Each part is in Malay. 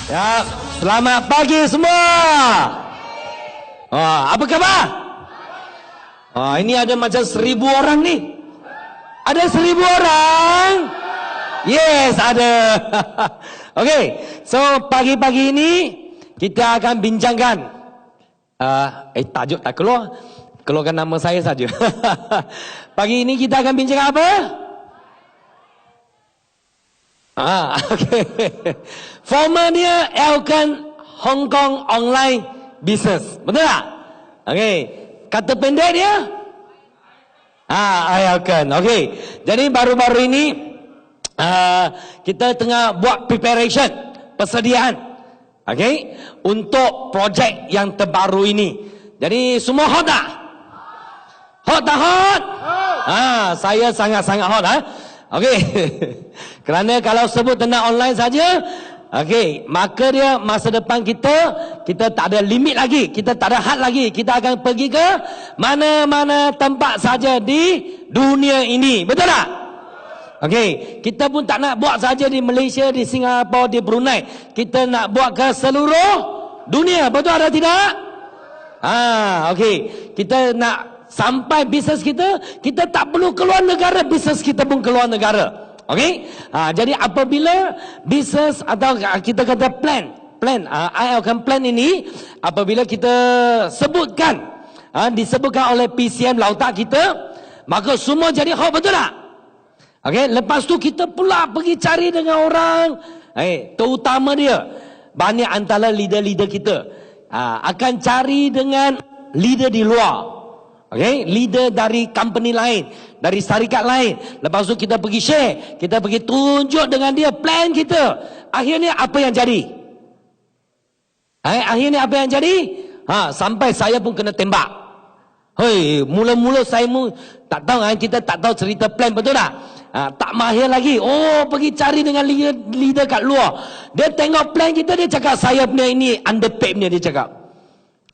Ya, selamat pagi semua. Apa khabar? Ini ada macam 1000 orang nih. Ada 1000 orang? Yes, ada. Okey, so pagi-pagi ini kita akan bincangkan. Tajuk tak keluar. Keluarkan nama saya saja. Pagi ini kita akan bincang apa? Okay. Formal dia Elkan Hong Kong Online Business. Betul tak? Okay. Kata pendek dia? Elkan. Okay. Jadi baru-baru ini kita tengah buat preparation, persediaan. Okay. Untuk projek yang terbaru ini. Jadi semua hot tak? Hot tak hot? Saya sangat-sangat hot. Okey. Kerana kalau sebut tentang online saja, okey, maka dia masa depan kita tak ada limit lagi, kita tak ada had lagi. Kita akan pergi ke mana-mana tempat saja di dunia ini. Betul tak? Okey, kita pun tak nak buat saja di Malaysia, di Singapura, di Brunei. Kita nak buat ke seluruh dunia. Betul atau tidak? Okey. Kita nak sampai bisnes kita tak perlu keluar negara, bisnes kita pun keluar negara. Okey? Jadi apabila bisnes atau kita kata plan, ILkan plan ini, apabila kita sebutkan, disebutkan oleh PCM lautak kita, maka semua jadi hot, betul tak? Okey, lepas tu kita pula pergi cari dengan orang, terutama dia, banyak antara leader-leader kita akan cari dengan leader di luar. Okay, leader dari company lain, dari syarikat lain. Lepas tu kita pergi share, kita pergi tunjuk dengan dia plan kita. Akhirnya apa yang jadi? Akhirnya apa yang jadi? Sampai saya pun kena tembak. Mula-mula saya tak tahu, kita tak tahu cerita plan, betul tak? Tak mahir lagi. Pergi cari dengan leader kat luar. Dia tengok plan kita, dia cakap saya punya ini underpaid punya, dia cakap.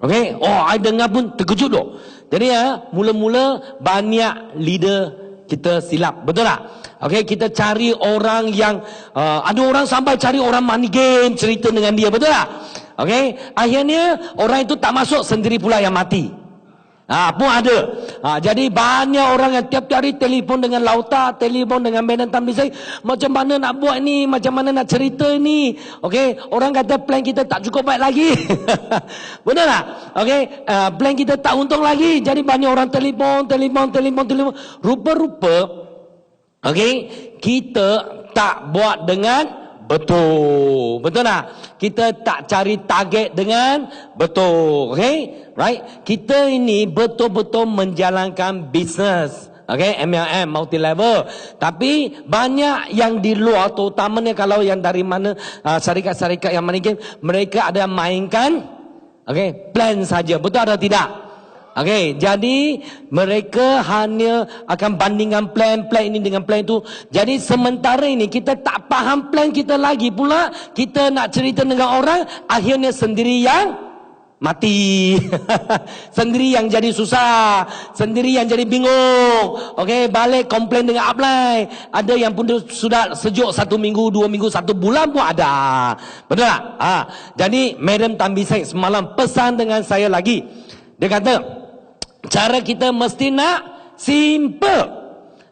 Okey, I dengar pun terkejut tu. Jadi mula-mula banyak leader kita silap, betul tak? Okey, kita cari orang yang ada orang sampai cari orang money game, cerita dengan dia, betul tak? Okey, akhirnya orang itu tak masuk, sendiri pula yang mati. Pun ada. Jadi banyak orang yang tiap hari telefon dengan lautak, telefon dengan Medan Tambisai, macam mana nak buat ni, macam mana nak cerita ni. Okey, orang kata plan kita tak cukup baik lagi. Benar tak? Okey, plan kita tak untung lagi. Jadi banyak orang telefon. Rupa-rupa, okey, kita tak buat dengan betul. Betul tak? Kita tak cari target dengan betul. Okay? Right? Kita ini betul-betul menjalankan bisnes. Okay? MLM, multi level. Tapi banyak yang di luar, terutamanya kalau yang dari mana syarikat-syarikat yang main game, mereka ada mainkan plan saja. Betul atau tidak? Okey, jadi mereka hanya akan bandingkan plan ini dengan plan itu. Jadi sementara ini kita tak faham plan kita lagi pula, kita nak cerita dengan orang, akhirnya sendiri yang mati. Sendiri yang jadi susah, sendiri yang jadi bingung. Okey, balik komplain dengan upline. Ada yang pun sudah sejuk 1 minggu, 2 minggu, 1 bulan pun ada. Betul tak? Jadi Madam Tambisai semalam pesan dengan saya lagi. Dia kata, cara kita mesti nak simple.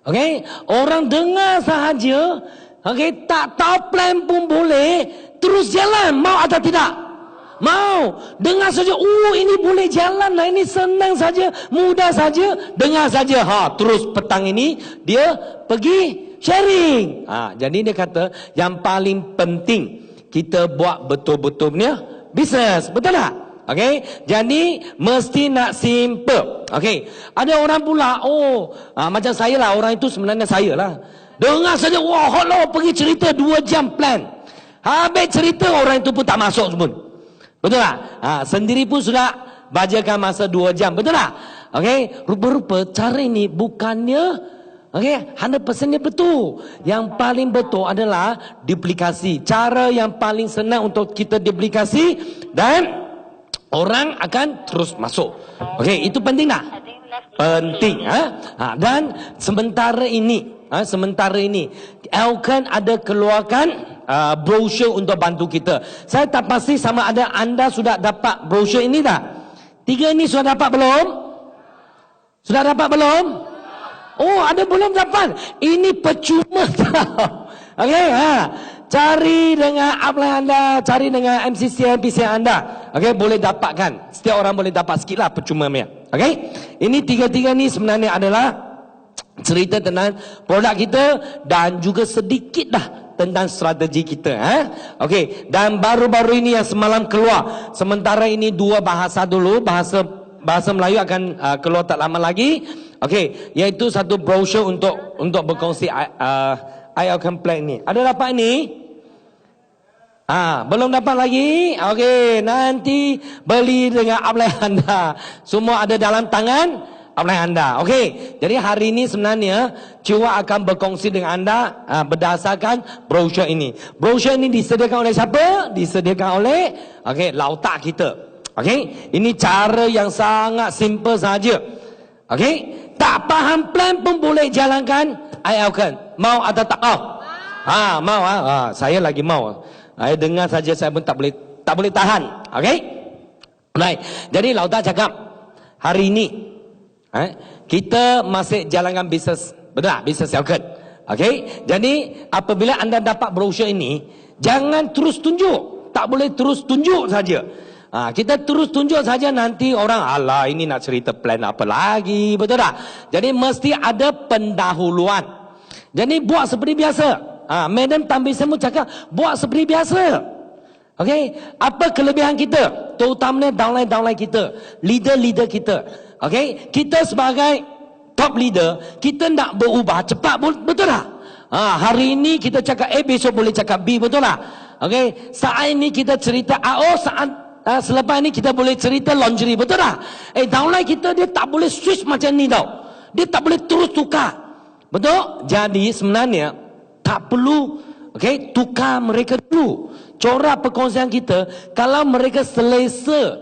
Okey, orang dengar sahaja, okey, tak tahu plan pun boleh, terus jalan, mau atau tidak? Mau. Dengar saja, ini boleh jalan lah, ini senang saja, mudah saja, dengar saja. Terus petang ini dia pergi sharing. Jadi dia kata yang paling penting kita buat betul-betul punya bisnes. Betul tak? Okey, jadi mesti nak simple. Okey, ada orang pula, macam saya lah, orang itu sebenarnya saya lah. Dengar saja, hot lah, pergi cerita 2 jam plan. Habis cerita, orang itu pun tak masuk pun. Betul tak? Sendiri pun sudah bajakan masa 2 jam. Betul tak? Okey, rupa-rupa cara ini bukannya 100% dia betul. Yang paling betul adalah duplikasi. Cara yang paling senang untuk kita duplikasi dan orang akan terus masuk. Okey, itu penting tak? Penting. Dan sementara ini, Elkan ada keluarkan brosur untuk bantu kita. Saya tak pasti sama ada anda sudah dapat brosur ini tak? 3 ini sudah dapat belum? Sudah dapat belum? Oh, ada belum dapat? Ini percuma tau. Okey, cari dengan upline anda, cari dengan MCCN, PCN anda. Okey, boleh dapatkan. Setiap orang boleh dapat sikit lah, percuma punya. Okey, ini 3 ni sebenarnya adalah cerita tentang produk kita dan juga sedikit dah tentang strategi kita. Okey, dan baru-baru ini yang semalam keluar. Sementara ini 2 bahasa dulu, bahasa Melayu akan keluar tak lama lagi. Okey, iaitu satu brosur untuk berkongsi Elkan Plan ni. Ada dapat ni? Belum dapat lagi? Okey, nanti beli dengan upline anda. Semua ada dalam tangan upline anda. Okey, jadi hari ini sebenarnya Ciwa akan berkongsi dengan anda berdasarkan brosur ini. Brosur ini disediakan oleh siapa? Disediakan oleh lautak kita. Okey, ini cara yang sangat simple saja. Okey, tak faham plan pun boleh jalankan Elkan. Mau atau tak mau? Mau. Saya lagi mau. Saya dengar saja saya pun tak boleh tahan. Okey? Baik. Jadi lautak cakap hari ini kita masih jalankan bisnes, betul tak? Bisnes Elkan. Okey? Jadi apabila anda dapat brosur ini, jangan terus tunjuk. Tak boleh terus tunjuk saja. Kita terus tunjuk saja, nanti orang alah ini nak cerita plan apa lagi, betul tak? Jadi mesti ada pendahuluan. Jadi buat seperti biasa. Madam Tan Bee Seng cakap buat seperti biasa. Okey, apa kelebihan kita? Terutamanya downline kita, leader kita. Okey, kita sebagai top leader, kita nak berubah cepat, betul tak? Hari ini kita cakap A, besok boleh cakap B, betul tak? Okey, saat ini kita cerita selepas ini kita boleh cerita lingerie, betul tak? Downline kita dia tak boleh switch macam ni tau. Dia tak boleh terus tukar. Betul? Jadi sebenarnya tak perlu tukar mereka dulu. Corak perkongsian kita, kalau mereka selesa,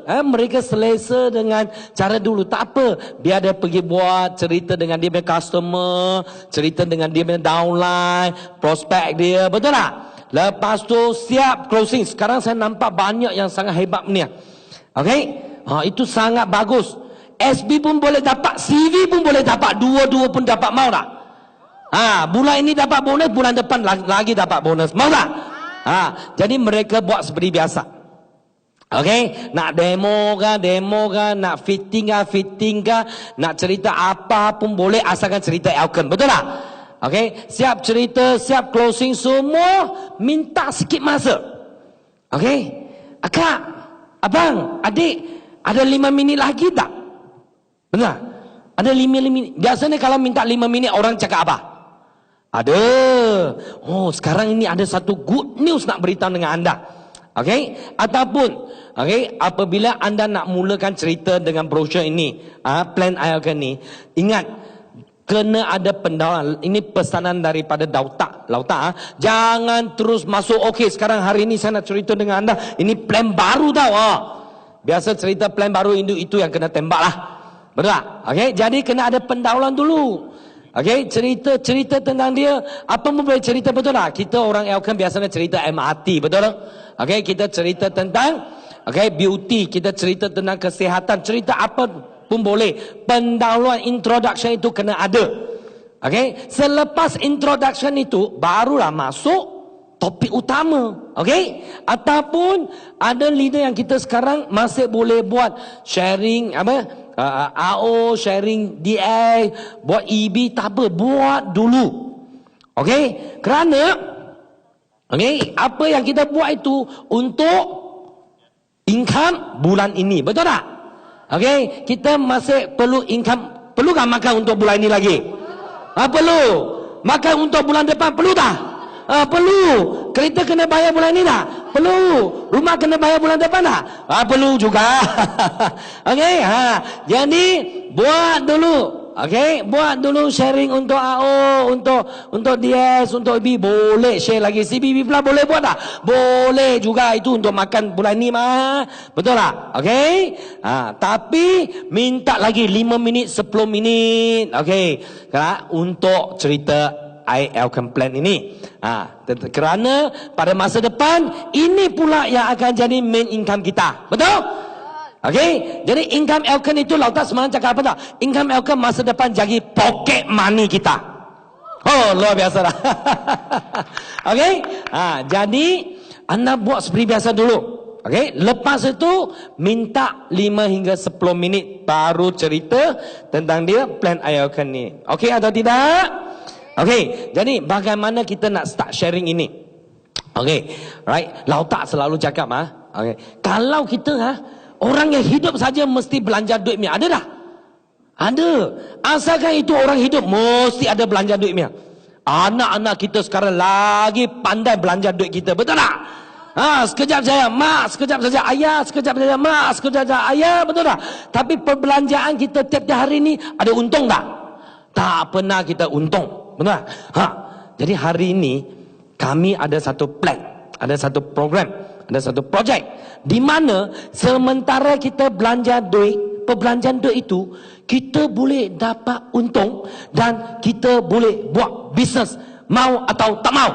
dengan cara dulu, tak apa. Biar dia pergi buat cerita dengan dia punya customer, cerita dengan dia punya downline, prospek dia, betul tak? Lepas tu siap closing. Sekarang saya nampak banyak yang sangat hebat ni. Okey? Itu sangat bagus. SB pun boleh dapat, CV pun boleh dapat, dua-dua pun dapat, mau tak? Bulan ini dapat bonus, bulan depan lagi dapat bonus, mau tak? Jadi mereka buat seperti biasa. Okey, nak demo kan, nak fitting kan, nak cerita apa pun boleh asalkan cerita Elkan, betul tak? Okey, siap cerita, siap closing, semua minta sikit masa. Okey, akak, abang, adik, ada 5 minit lagi tak? Benar? Ada 5 minit. Biasanya kalau minta 5 minit orang cakap apa? Ada. Oh, sekarang ini ada satu good news nak beritahu dengan anda. Okey, ataupun apabila anda nak mulakan cerita dengan brosur ini, plan Elkan ni, ingat kena ada pendahuluan. Ini pesanan daripada lautak. Jangan terus masuk. Okey, sekarang hari ini saya nak cerita dengan anda, ini plan baru tau. Biasa cerita plan baru itu yang kena tembak lah, betul tak? Okey, jadi kena ada pendahuluan dulu. Okey, cerita tentang dia. Apa pun boleh cerita, betul tak? Kita orang Elkan biasanya cerita MRT, betul tak? Okey, kita cerita tentang beauty, kita cerita tentang kesihatan, cerita apa pun boleh. Pendahuluan, introduction itu kena ada. Okey, selepas introduction itu barulah masuk topik utama. Okey, ataupun ada leader yang kita sekarang masih boleh buat sharing AO, sharing DA, buat EB, tak apa, buat dulu. Okey, kerana apa yang kita buat itu untuk income bulan ini, betul tak? Okey, kita masih perlu income. Perlukah makan untuk bulan ini lagi? Perlu. Makan untuk bulan depan perlu tak? Perlu. Kereta kena bayar bulan ini tak? Perlu. Rumah kena bayar bulan depan tak? Perlu juga. Okey, jadi buat dulu. Okey, buat dulu sharing untuk AO, untuk DS, untuk B, boleh share lagi. CBB pula boleh buat tak? Boleh juga, itu untuk makan bulan ni mah. Betul tak? Okey. Tapi minta lagi 5 minit, 10 minit. Okey. Untuk cerita Elkan Plan ini. Kerana pada masa depan ini pula yang akan jadi main income kita. Betul? Okey, jadi income Elkan itu Lautak semalam cakap apa tak? Income Elkan masa depan jadi pocket money kita. Oh, luar biasa dah. Okey, jadi anda buat seperti biasa dulu. Okey, lepas itu minta 5 hingga 10 minit baru cerita tentang dia plan Elkan ni. Okey atau tidak? Okey, jadi bagaimana kita nak start sharing ini? Okey, right? Lautak selalu cakap okey, kalau kita orang yang hidup saja mesti belanja duitnya. Ada tak? Ada. Asalkan itu orang hidup, mesti ada belanja duitnya. Anak-anak kita sekarang lagi pandai belanja duit kita. Betul tak? Sekejap saja mak, sekejap saja ayah, sekejap saja mak, sekejap saja ayah. Betul tak? Tapi perbelanjaan kita tiap-tiap hari ni ada untung tak? Tak pernah kita untung. Betul tak? Jadi hari ini kami ada satu plan, ada satu program, ada satu projek di mana sementara kita belanja duit, perbelanjaan duit itu kita boleh dapat untung dan kita boleh buat bisnes, mau atau tak mau.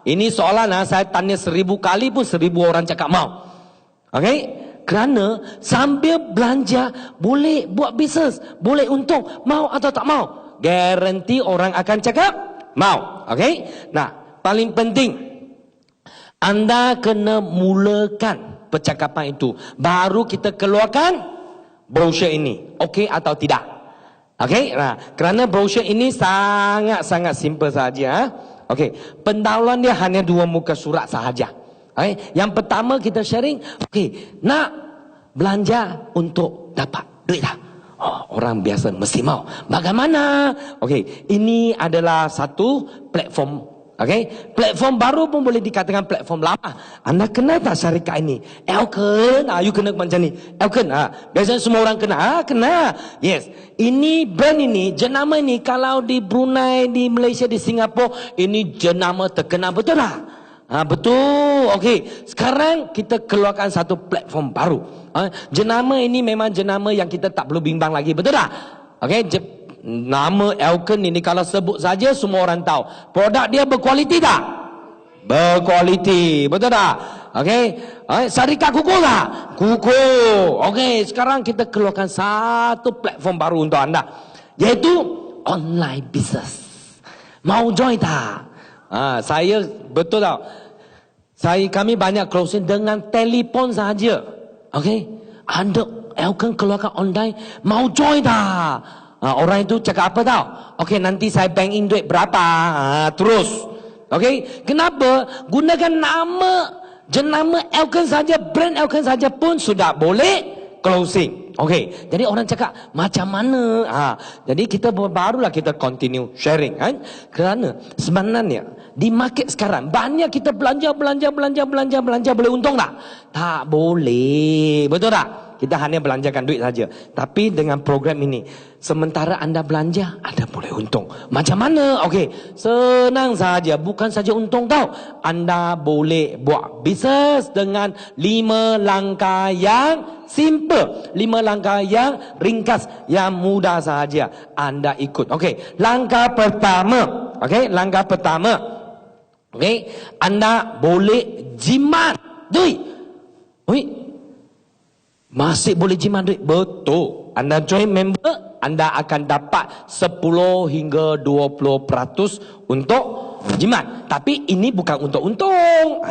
Ini soalan saya tanya 1000 kali pun 1000 orang cakap mau. Okey? Kerana sambil belanja boleh buat bisnes, boleh untung, mau atau tak mau. Garanti orang akan cakap mau. Okey? Nah, paling penting anda kena mulakan percakapan itu. Baru kita keluarkan brosur ini. Okey atau tidak? Okey? Kerana brosur ini sangat-sangat simple saja. Okey. Pendahuluan dia hanya 2 muka surat sahaja. Okay? Yang pertama kita sharing. Okey. Nak belanja untuk dapat duit tak? Orang biasa mesti mau. Bagaimana? Okey. Ini adalah satu platform. Okey, platform baru pun boleh dikatakan platform lama. Anda kenal tak syarikat ini? Elkan, you kena macam ni. Elkan, biasanya semua orang kenal. Kenal. Yes. Ini brand ini, jenama ini kalau di Brunei, di Malaysia, di Singapura, ini jenama terkenal, betul tak? Betul. Okey, sekarang kita keluarkan satu platform baru. Jenama ini memang jenama yang kita tak perlu bimbang lagi, betul tak? Okey, nama Elkan ini kalau sebut saja semua orang tahu. Produk dia berkualiti tak? Berkualiti, betul tak? Okey. Syarikat kukuh tak? Kukuh. Okey, sekarang kita keluarkan satu platform baru untuk anda, iaitu online business. Mau join tak? Saya betul tak? Kami banyak closing dengan telefon saja. Okey. Anda Elkan keluarkan online, mau join tak? Orang itu cakap apa tau? Okey, nanti saya bank in duit berapa? Terus. Okey, kenapa? Gunakan jenama Elkan saja, brand Elkan saja pun sudah boleh closing. Okey, jadi orang cakap macam mana? Jadi kita barulah kita continue sharing kan? Kerana sebenarnya di market sekarang banyak kita belanja boleh untung tak? Tak boleh. Betul tak? Kita hanya belanjakan duit saja. Tapi dengan program ini, sementara anda belanja, anda boleh untung. Macam mana? Okey, senang saja. Bukan saja untung tau. Anda boleh buat bisnes dengan 5 langkah yang simple. 5 langkah yang ringkas, yang mudah sahaja. Anda ikut. Okey, langkah pertama. Okey, langkah pertama. Okey, anda boleh jimat duit. Masih boleh jimat duit? Betul. Anda join member, anda akan dapat 10 hingga 20% untuk jimat. Tapi ini bukan untuk untung.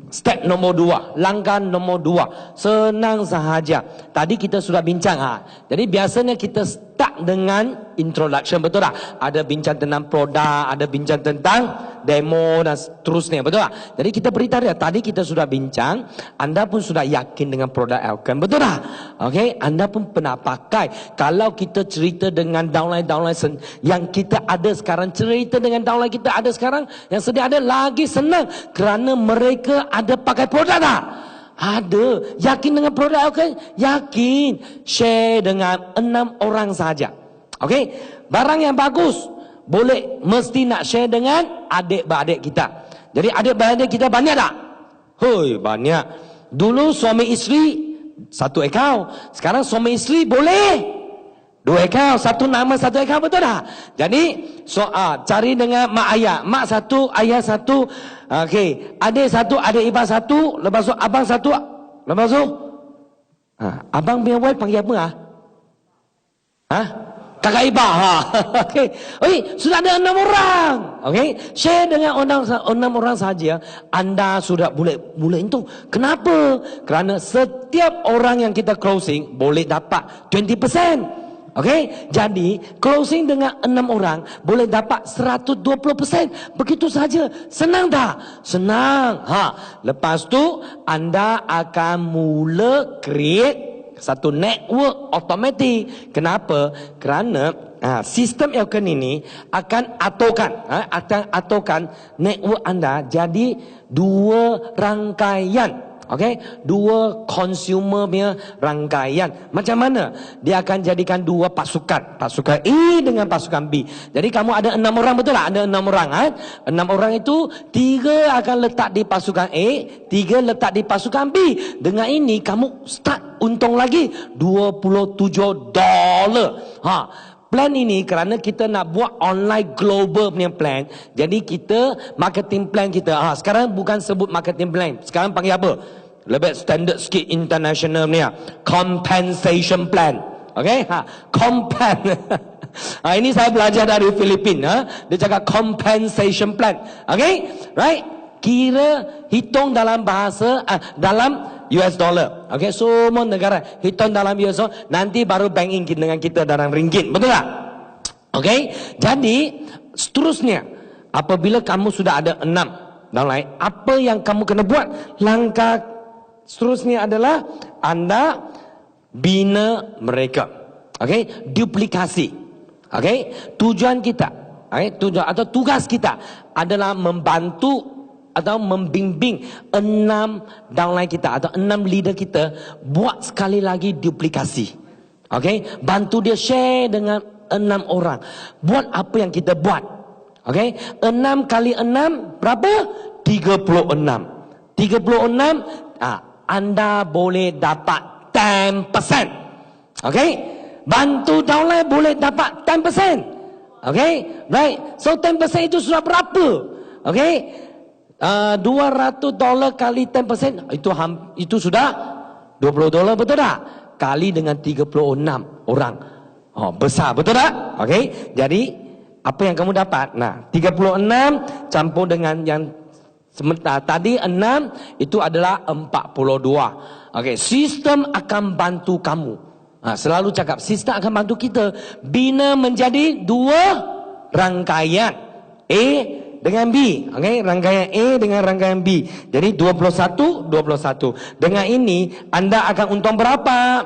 Step nombor 2, langkah nombor 2, senang sahaja. Tadi kita sudah bincang. Jadi biasanya kita start dengan introduction, betul tak? Ada bincang tentang produk, ada bincang tentang demo dan seterusnya, betul tak? Jadi kita beritahu dia, tadi kita sudah bincang, anda pun sudah yakin dengan produk Elkan, betul tak? Okey, anda pun pernah pakai. Kalau kita cerita dengan downline yang kita ada sekarang, cerita dengan downline kita ada sekarang, yang sedia ada lagi senang kerana mereka ada pakai produk tak? Ada. Yakin dengan produk, okey? Yakin. Share dengan 6 orang saja. Okey? Barang yang bagus, boleh mesti nak share dengan adik-beradik kita. Jadi adik-beradik kita banyak tak? Hoi, banyak. Dulu suami isteri 1 akaun. Sekarang suami isteri boleh 2 akaun. 1 nama 1 akaun, betul tak? Jadi cari dengan mak ayah. Mak 1, ayah 1. Okey, adik 1, adik ipar 1. Lepas tu abang 1. Lepas tu abang punya wife panggil apa kakak ipar. Okey. Sudah ada 6 orang. Okey. Share dengan 6 orang saja, anda sudah boleh untung. Kenapa? Kerana setiap orang yang kita closing boleh dapat 20%. Okey. Jadi closing dengan 6 orang boleh dapat 120%. Begitu saja. Senang tak? Senang. Lepas tu anda akan mula create satu network automatik. Kenapa? Kerana sistem Elken ini akan aturkan network anda jadi 2 rangkaian. Okey, 2 consumer punya rangkaian. Macam mana? Dia akan jadikan 2 pasukan. Pasukan A dengan pasukan B. Jadi kamu ada 6 orang, betul tak? Ada 6 orang. 6 orang itu 3 akan letak di pasukan A, 3 letak di pasukan B. Dengan ini kamu start untung lagi $27. Plan ini kerana kita nak buat online global punya plan. Jadi kita marketing plan kita sekarang bukan sebut marketing plan. Sekarang panggil apa? Lebih standard sikit international punya compensation plan. Okey? Ini saya belajar dari Filipina. Dia cakap compensation plan. Okey? Right? Kira hitung dalam bahasa dalam US dollar. Okey, semua negara hitung dalam US dollar, nanti baru banking dengan kita dalam ringgit. Betul tak? Okey, jadi seterusnya apabila kamu sudah ada 6 downline, apa yang kamu kena buat? Langkah seterusnya adalah anda bina mereka. Okey, duplikasi. Okey, tujuan kita, tujuan atau tugas kita adalah membantu atau membimbing 6 downline kita atau 6 leader kita buat sekali lagi duplikasi. Okey, bantu dia share dengan 6 orang. Buat apa yang kita buat. Okey, 6 kali 6 berapa? 36. 36 anda boleh dapat 10%. Okey, bantu downline boleh dapat 10%. Okey, right. So 10% itu sudah berapa? Okey, $200 kali 10% itu sudah $20, betul tak? Kali dengan 36 orang. Besar, betul tak? Okey, jadi apa yang kamu dapat? 36 campur dengan yang tadi 6 itu adalah 42. Okey, sistem akan bantu kamu. Selalu cakap sistem akan bantu kita bina menjadi 2 rangkaian A dengan B. Okey, rangkaian A dengan rangkaian B. Jadi 21. Dengan ini anda akan untung berapa?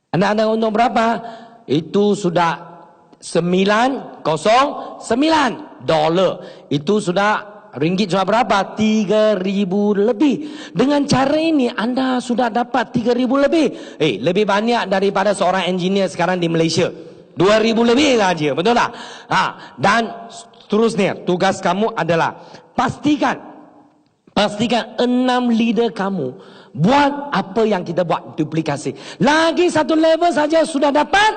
Anda akan untung berapa? Itu sudah $909. Itu sudah ringgit sudah berapa? 3,000 lebih. Dengan cara ini anda sudah dapat 3,000 lebih. Lebih banyak daripada seorang engineer sekarang di Malaysia. 2,000 lebih saja, betul tak? Dan seterusnya, tugas kamu adalah pastikan 6 leader kamu buat apa yang kita buat, duplikasi. Lagi satu level saja sudah dapat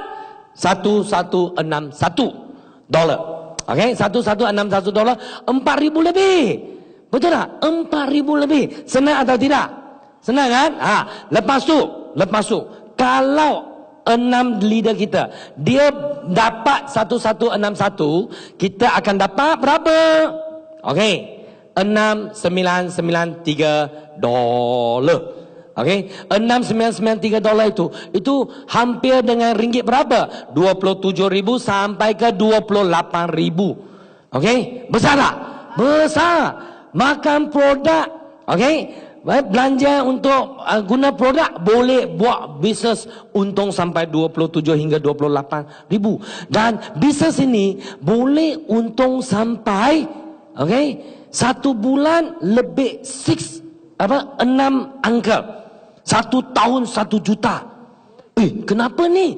$1161. Okey, $1161, 4,000 lebih. Betul tak? 4,000 lebih. Senang atau tidak? Senang kan? Lepas tu, kalau 6 leader kita dia dapat 1161, kita akan dapat berapa? Okey, $6,993. Okey, $6,993 itu hampir dengan ringgit berapa? 27,000 sampai ke 28,000. Okey, besar tak? Besar. Makan produk, okey, belanja untuk guna produk, boleh buat bisnes untung sampai 27 hingga 28,000. Dan bisnes ini boleh untung sampai, okey, 1 bulan lebih 6 6 angka. 1 tahun 1 juta. Kenapa ni?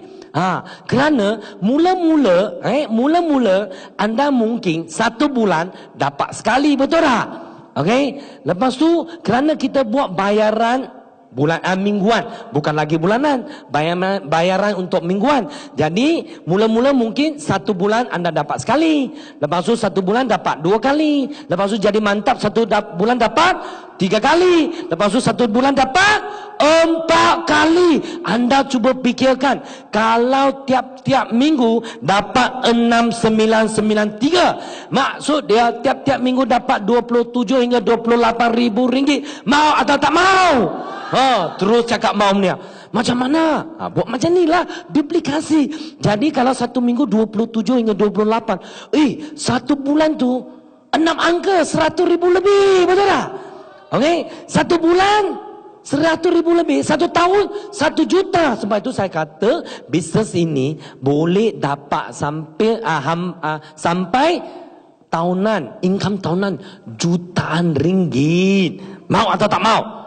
Kerana mula-mula anda mungkin 1 bulan dapat sekali, betul tak? Okey. Lepas tu kerana kita buat bayaran mingguan, bukan lagi bulanan, bayaran untuk mingguan. Jadi mula-mula mungkin 1 bulan anda dapat sekali, lepas tu 1 bulan dapat 2 kali, lepas tu jadi mantap 1 bulan dapat 3 kali, lepas tu 1 bulan dapat 4 kali. Anda cuba fikirkan, kalau tiap-tiap minggu dapat 6,993, maksud dia tiap-tiap minggu dapat 27 hingga 28 ribu ringgit. Mau atau tak mau? Terus cakap mau ni. Macam mana? Buat macam ni lah, duplikasi. Jadi kalau 1 minggu 27 hingga 28, 1 bulan tu 6 angka, 100 ribu lebih, betul tak? Okey, 1 bulan 100 ribu lebih, 1 tahun 1 juta. Sebab itu saya kata bisnes ini boleh dapat sampai tahunan, income tahunan jutaan ringgit. Mau atau tak mau?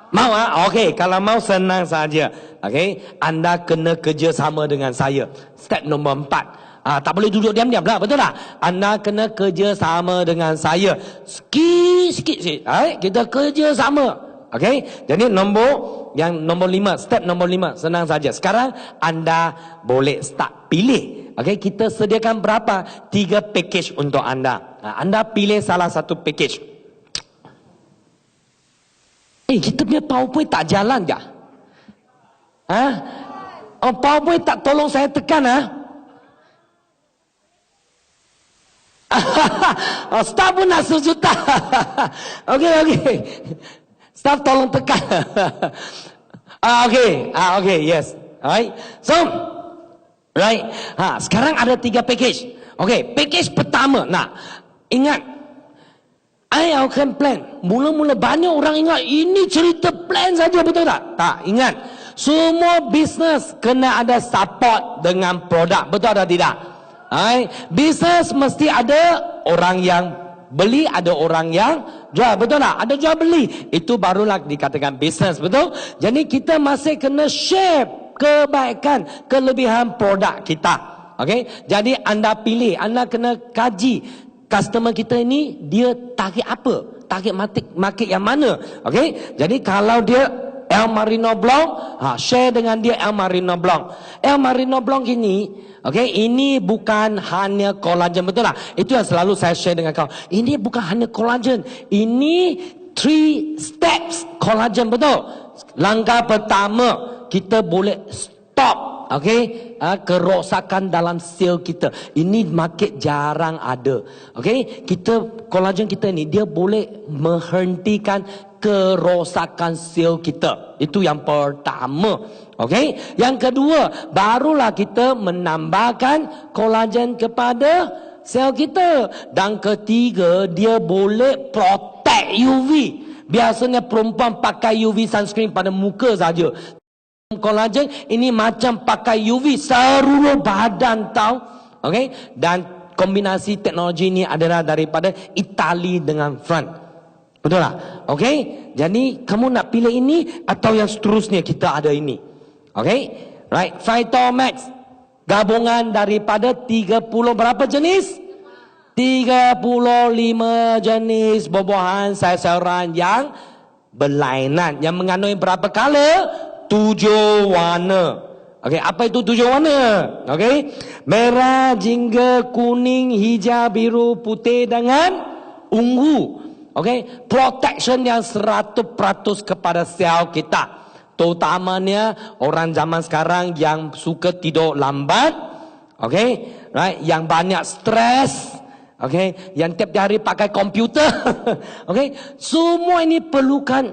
Mau? Okey, kalau mau senang saja. Okey, anda kena kerjasama dengan saya. Step nombor 4. Tak boleh duduk diam-diam lah, betul tak? Anda kena kerjasama dengan saya. Sikit-sikit. Kita kerjasama. Okey, jadi nombor 5, step nombor 5, senang saja. Sekarang anda boleh start pilih. Okey, kita sediakan berapa? 3 package untuk anda. Anda pilih salah satu package. Kita punya PowerPoint tak jalan kah? PowerPoint tak tolong saya tekan Staff pun nak 1 juta. Okey. Staff tolong tekan. Okey, yes. Alright. So, right. Sekarang ada 3 package. Okey, package pertama. Ingat, I akan plan. Mula-mula banyak orang ingat ini cerita plan saja, betul tak? Tak, ingat. Semua bisnes kena ada support dengan produk, betul atau tidak? Bisnes mesti ada orang yang beli, ada orang yang jual, betul tak? Ada jual beli. Itu barulah dikatakan bisnes, betul? Jadi kita masih kena share kebaikan, kelebihan produk kita. Okey? Jadi anda pilih, anda kena kaji customer kita ini, dia target apa? Target market yang mana? Okey? Jadi kalau dia El Marino Blanc, share dengan dia El Marino Blanc. El Marino Blanc ini, okey, ini bukan hanya kolagen, betul tak? Itu yang selalu saya share dengan kau. Ini bukan hanya kolagen. Ini 3 steps kolagen, betul? Langkah pertama, kita boleh stop, okey, kerosakan dalam sel kita. Ini market jarang ada. Okey, kolagen kita ni dia boleh menghentikan kerosakan sel kita. Itu yang pertama. Okey, yang kedua, barulah kita menambahkan kolagen kepada sel kita. Dan ketiga, dia boleh protect UV. Biasanya perempuan pakai UV sunscreen pada muka saja. Kolagen ini macam pakai UV seluruh badan, tahu? Okey, dan kombinasi teknologi ini adalah daripada Itali dengan France. Betul tak? Okey, jadi kamu nak pilih ini atau yang seterusnya kita ada ini. Okey, right? Phytomax gabungan daripada 30 berapa jenis? 35 jenis buah-buahan, sayur-sayuran yang berlainan, yang mengandungi berapa color? 7 warna. Okey, apa itu 7 warna? Okey, merah, jingga, kuning, hijau, biru, putih dengan ungu. Okey, protection yang 100% kepada sel kita. Terutamanya orang zaman sekarang yang suka tidur lambat. Okey, right? Yang banyak stres. Okey, yang tiap hari pakai komputer. Okey, semua ini perlukan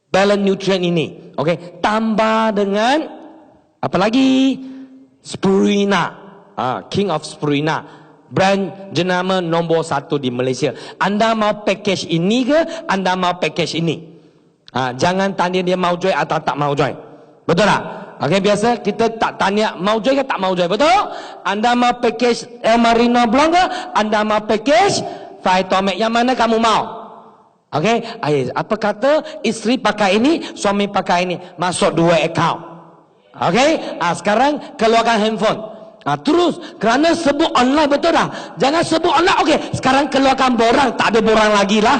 balance nutrient ini. Okey, tambah dengan apa lagi? Spirulina. King of Spirulina. Brand jenama nombor 1 di Malaysia. Anda mau package ini ke? Anda mau package ini? Jangan tanya dia mau join atau tak mau join. Betul tak? Okey, biasa kita tak tanya mau join ke tak mau join. Betul? Anda mau package El Marino Blanc ke? Anda mau package Phytomax? Yang mana kamu mau? Okey, apa kata isteri pakai ini, suami pakai ini, masuk dua akaun. Okey, sekarang keluarkan handphone. Terus kerana sebut online, betul dah. Jangan sebut online. Okey, sekarang keluarkan borang, tak ada borang lagi lah.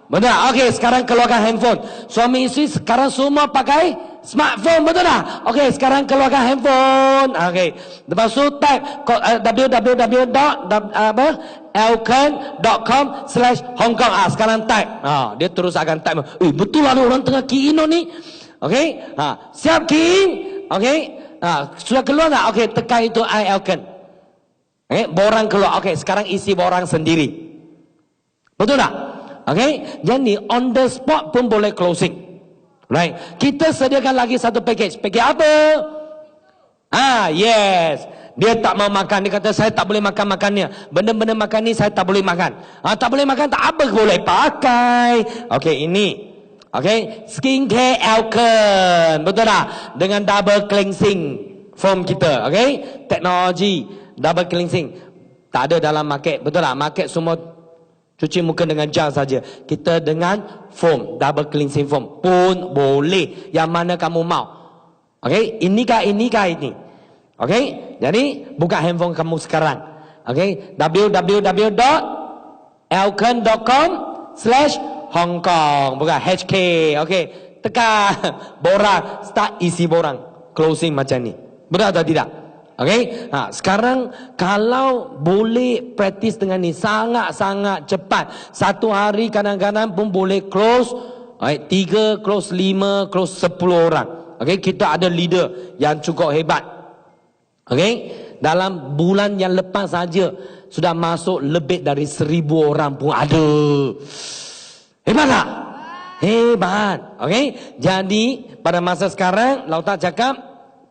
Betul tak? Okey, sekarang keluarkan handphone. Suami isteri sekarang semua pakai smartphone, betul tak? Okey, sekarang keluarkan handphone. Okey. Lepas tu type www.elkan.com/Hongkong. Sekarang type. Dia terus akan type. Betul lah, ada orang tengah key in ni. Okey. Siap key in. Okey. Sudah keluar tak? Okey, tekan itu I Elkan. Okey, borang keluar. Okey, sekarang isi borang sendiri. Betul tak? Okey, jadi on the spot pun boleh closing. Right. Kita sediakan lagi satu package. Package apa? Yes. Dia tak mau makan. Dia kata saya tak boleh makan makannya. Benda-benda makan ni saya tak boleh makan. Tak boleh makan, tak apa boleh pakai. Okey, ini. Okey, skincare Elkan. Betul tak? Dengan double cleansing foam kita. Okey, teknologi double cleansing. Tak ada dalam market. Betul tak? Market semua cuci muka dengan gel saja. Kita dengan foam, double cleansing foam pun boleh. Yang mana kamu mau. Okey, inikah ini. Okey, jadi buka handphone kamu sekarang. Okey, www.elkan.com/Hongkong. Buka HK. Okey, tekan borang, start isi borang, closing macam ni. Betul atau tidak? Okey, sekarang kalau boleh praktis dengan ni sangat-sangat cepat. Satu hari kadang-kadang pun boleh close 3, close 5, close 10 orang. Okey, kita ada leader yang cukup hebat. Okey, dalam bulan yang lepas saja sudah masuk lebih dari 1,000 orang pun ada. Hebat tak? Hebat. Okey, jadi pada masa sekarang Lauta cakap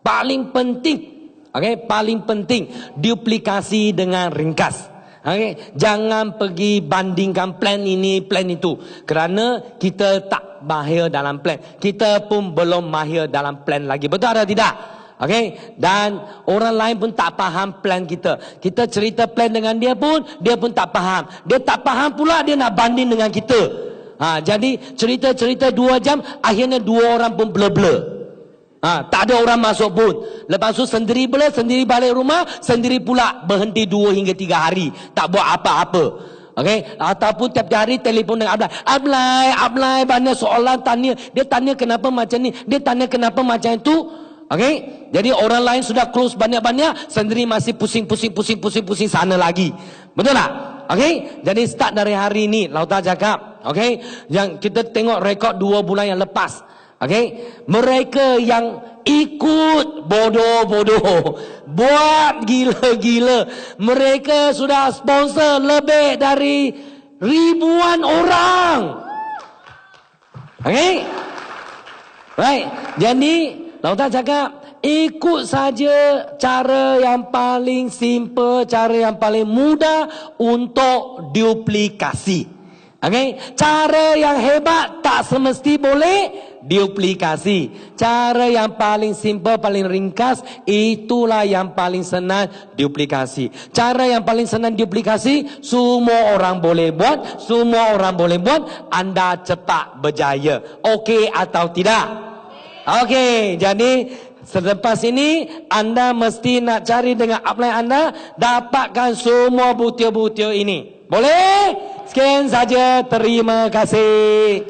paling penting. Okey, paling penting duplikasi dengan ringkas. Okey, jangan pergi bandingkan plan ini, plan itu. Kerana kita tak mahir dalam plan. Kita pun belum mahir dalam plan lagi. Betul atau tidak? Okey, dan orang lain pun tak faham plan kita. Kita cerita plan dengan dia pun tak faham. Dia tak faham pula, dia nak banding dengan kita. Jadi cerita-cerita 2 jam, akhirnya 2 orang pun blur-blur. Tak ada orang masuk pun. Lepas tu sendiri balik rumah, sendiri pula berhenti 2 hingga 3 hari, tak buat apa-apa. Okey, ataupun tiap hari telefon dengan Ablay banyak soalan tanya. Dia tanya kenapa macam ni, dia tanya kenapa macam itu. Okey, jadi orang lain sudah close banyak-banyak, sendiri masih pusing sana lagi. Betul tak? Okey, jadi start dari hari ini Lauta cakap, okey, yang kita tengok rekod 2 bulan yang lepas. Okey, mereka yang ikut bodoh-bodoh, buat gila-gila, mereka sudah sponsor lebih dari ribuan orang. Okey, right? Jadi Lauta cakap ikut saja cara yang paling simple, cara yang paling mudah untuk duplikasi. Okey, cara yang hebat tak semesti boleh duplikasi. Cara yang paling simple, paling ringkas, itulah yang paling senang duplikasi. Cara yang paling senang duplikasi, semua orang boleh buat, semua orang boleh buat, anda cepat berjaya. Okey atau tidak? Okey, jadi selepas ini anda mesti nak cari dengan upline anda, dapatkan semua butir-butir ini. Boleh? Sekian saja, terima kasih.